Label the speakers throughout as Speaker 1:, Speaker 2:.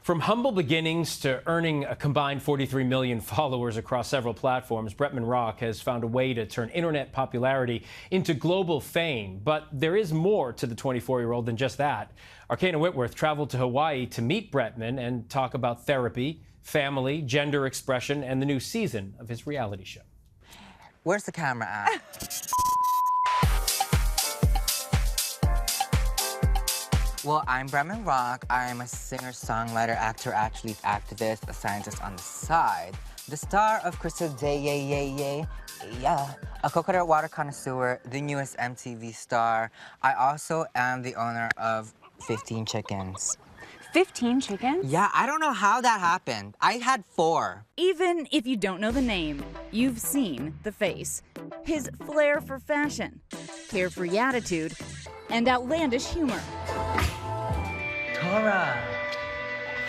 Speaker 1: From humble beginnings to earning a combined 43 million followers across several platforms, Bretman Rock has found a way to turn internet popularity into global fame. But there is more to the 24-year-old than just that. Our Kayna Whitworth traveled to Hawaii to meet Bretman and talk about therapy, family, gender expression, and the new season of his reality show.
Speaker 2: Where's the camera at? Well, I'm Bretman Rock. I'm a singer, songwriter, actor, athlete, activist, a scientist on the side. The star of Crystal Day, yeah. A coconut water connoisseur, the newest MTV star. I also am the owner of 15 chickens.
Speaker 3: 15 chickens?
Speaker 2: Yeah, I don't know how that happened. I had 4.
Speaker 3: Even if you don't know the name, you've seen the face. His flair for fashion, carefree attitude, and outlandish humor.
Speaker 2: Tora,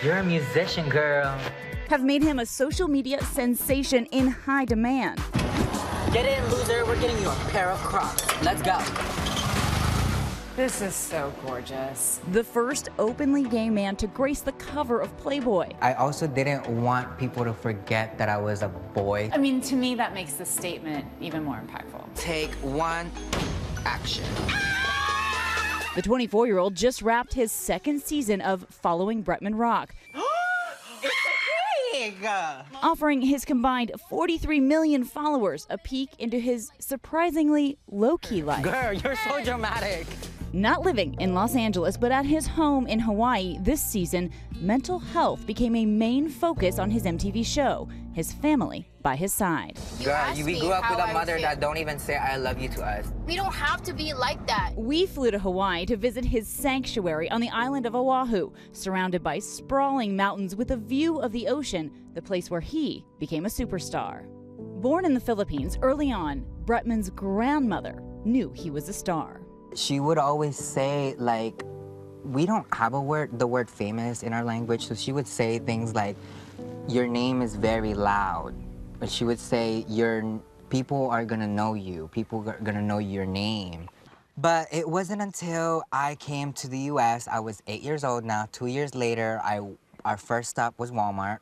Speaker 2: you're a musician, girl.
Speaker 3: Have made him a social media sensation in high demand.
Speaker 2: Get in, loser. We're getting you a pair of Crocs. Let's go.
Speaker 4: This is so gorgeous.
Speaker 3: The first openly gay man to grace the cover of Playboy.
Speaker 2: I also didn't want people to forget that I was a boy.
Speaker 4: I mean, to me, that makes the statement even more impactful.
Speaker 2: Take 1, action.
Speaker 3: The 24-year-old just wrapped his second season of Following Bretman Rock, offering his combined 43 million followers a peek into his surprisingly low-key life.
Speaker 2: Girl, you're so dramatic.
Speaker 3: Not living in Los Angeles, but at his home in Hawaii this season, mental health became a main focus on his MTV show, his family by his side.
Speaker 2: Girl, we grew up with a mother that don't even say I love you to us.
Speaker 5: We don't have to be like that.
Speaker 3: We flew to Hawaii to visit his sanctuary on the island of Oahu, surrounded by sprawling mountains with a view of the ocean, the place where he became a superstar. Born in the Philippines early on, Bretman's grandmother knew he was a star.
Speaker 2: She would always say, like, we don't have the word famous in our language, so she would say things like, your name is very loud. But she would say, people are gonna know you. People are gonna know your name. But it wasn't until I came to the US, I was 8 years old now. 2 years later, our first stop was Walmart.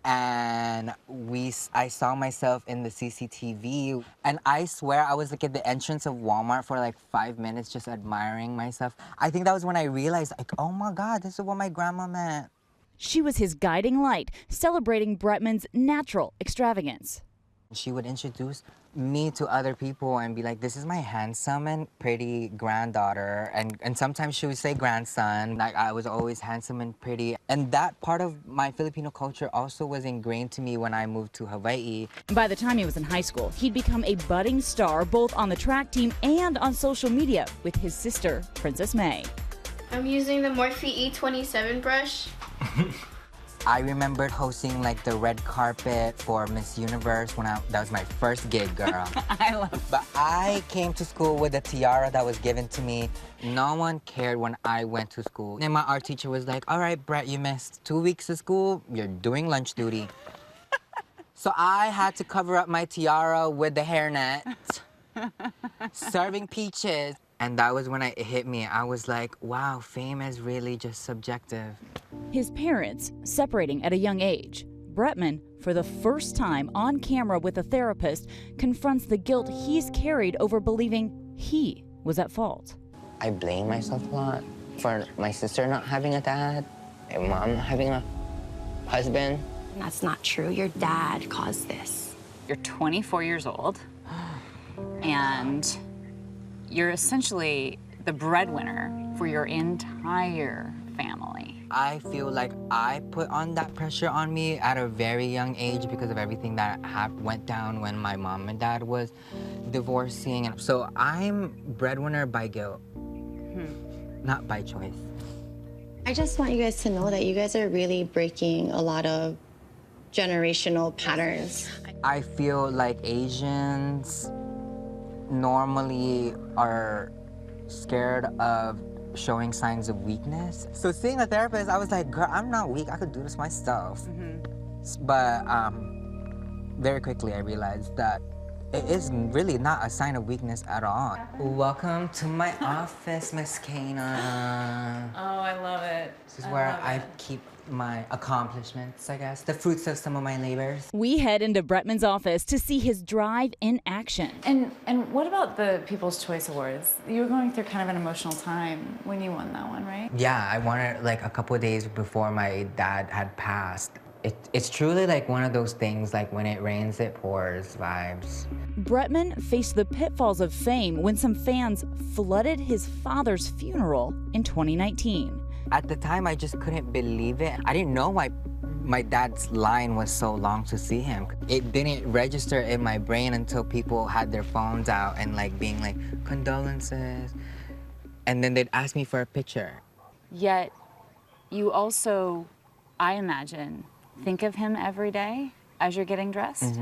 Speaker 2: And I saw myself in the CCTV, and I swear I was like at the entrance of Walmart for like 5 minutes just admiring myself. I think that was when I realized, like, oh my God, this is what my grandma meant.
Speaker 3: She was his guiding light, celebrating Bretman's natural extravagance.
Speaker 2: She would introduce me to other people and be like, this is my handsome and pretty granddaughter. And sometimes she would say grandson. Like, I was always handsome and pretty. And that part of my Filipino culture also was ingrained to me when I moved to Hawaii.
Speaker 3: By the time he was in high school, he'd become a budding star both on the track team and on social media with his sister, Princess May.
Speaker 5: I'm using the Morphe E27 brush.
Speaker 2: I remembered hosting like the red carpet for Miss Universe that was my first gig, girl.
Speaker 4: I love it.
Speaker 2: But I came to school with a tiara that was given to me. No one cared when I went to school. And my art teacher was like, all right, Brett, you missed 2 weeks of school. You're doing lunch duty. So I had to cover up my tiara with the hairnet, serving peaches. And that was when it hit me. I was like, wow, fame is really just subjective.
Speaker 3: His parents separating at a young age. Bretman, for the first time on camera with a therapist, confronts the guilt he's carried over believing he was at fault.
Speaker 2: I blame myself a lot for my sister not having a dad, and mom not having a husband.
Speaker 6: That's not true. Your dad caused this.
Speaker 4: You're 24 years old, and you're essentially the breadwinner for your entire family.
Speaker 2: I feel like I put on that pressure on me at a very young age because of everything that went down when my mom and dad was divorcing. And so I'm breadwinner by guilt, not by choice.
Speaker 6: I just want you guys to know that you guys are really breaking a lot of generational patterns.
Speaker 2: I feel like Asians normally are scared of showing signs of weakness. So seeing a therapist, I was like, girl, I'm not weak. I could do this myself. But very quickly I realized that It is really not a sign of weakness at all. Welcome to my office, Miss Kayna.
Speaker 4: Oh, I love it.
Speaker 2: This is where I keep my accomplishments, I guess, the fruits of some of my labors.
Speaker 3: We head into Bretman's office to see his drive in action.
Speaker 4: And what about the People's Choice Awards? You were going through kind of an emotional time when you won that one, right?
Speaker 2: Yeah, I won it like a couple of days before my dad had passed. It's truly like one of those things, like when it rains, it pours vibes.
Speaker 3: Bretman faced the pitfalls of fame when some fans flooded his father's funeral in 2019.
Speaker 2: At the time, I just couldn't believe it. I didn't know why my dad's line was so long to see him. It didn't register in my brain until people had their phones out and like being like, condolences. And then they'd ask me for a picture.
Speaker 4: Yet, you also, I imagine, think of him every day as you're getting dressed?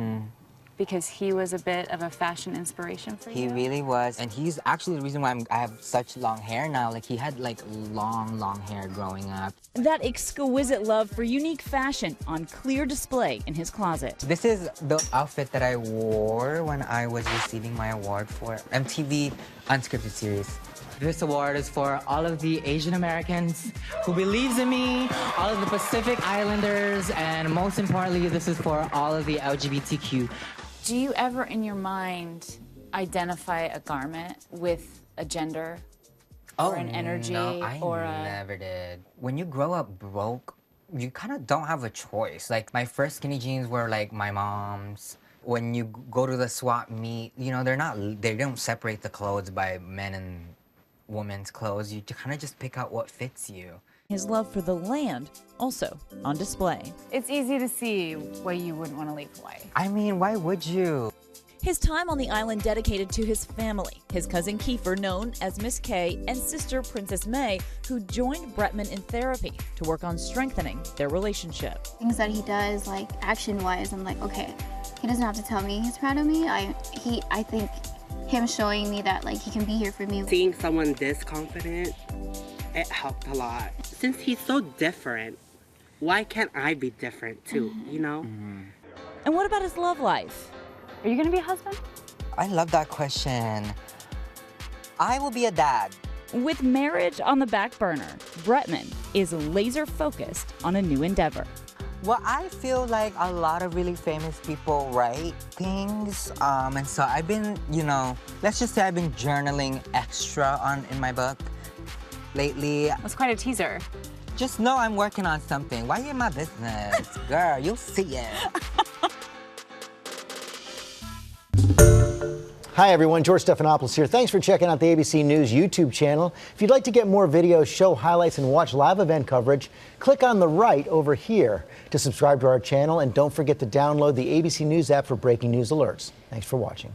Speaker 4: Because he was a bit of a fashion inspiration for you?
Speaker 2: He really was. And he's actually the reason why I have such long hair now. Like, he had like long hair growing up.
Speaker 3: That exquisite love for unique fashion on clear display in his closet.
Speaker 2: This is the outfit that I wore when I was receiving my award for MTV Unscripted Series. This award is for all of the Asian Americans who believes in me, all of the Pacific Islanders, and most importantly, this is for all of the LGBTQ.
Speaker 4: Do you ever in your mind identify a garment with a gender or an energy?
Speaker 2: No, I
Speaker 4: or
Speaker 2: never did. When you grow up broke, you kind of don't have a choice. Like, my first skinny jeans were like my mom's. When you go to the swap meet, you know, they don't separate the clothes by men and women's clothes. You kind of just pick out what fits you.
Speaker 3: His love for the land also on display.
Speaker 4: It's easy to see why you wouldn't want to leave Hawaii.
Speaker 2: I mean, why would you?
Speaker 3: His time on the island dedicated to his family, his cousin Kiefer, known as Miss K, and sister Princess May, who joined Bretman in therapy to work on strengthening their relationship.
Speaker 5: Things that he does, like action-wise, I'm like, okay, he doesn't have to tell me he's proud of me. I think him showing me that like he can be here for me.
Speaker 7: Seeing someone this confident, it helped a lot. Since he's so different, why can't I be different too, you know?
Speaker 3: And what about his love life?
Speaker 4: Are you going to be a husband?
Speaker 2: I love that question. I will be a dad.
Speaker 3: With marriage on the back burner, Bretman is laser focused on a new endeavor.
Speaker 2: Well, I feel like a lot of really famous people write things, and so I've been, you know, let's just say I've been journaling extra in my book lately.
Speaker 4: That's quite a teaser.
Speaker 2: Just know I'm working on something. Why are you in my business? Girl, you'll see it.
Speaker 8: Hi everyone, George Stephanopoulos here. Thanks for checking out the ABC News YouTube channel. If you'd like to get more videos, show highlights, and watch live event coverage, click on the right over here to subscribe to our channel, and don't forget to download the ABC News app for breaking news alerts. Thanks for watching.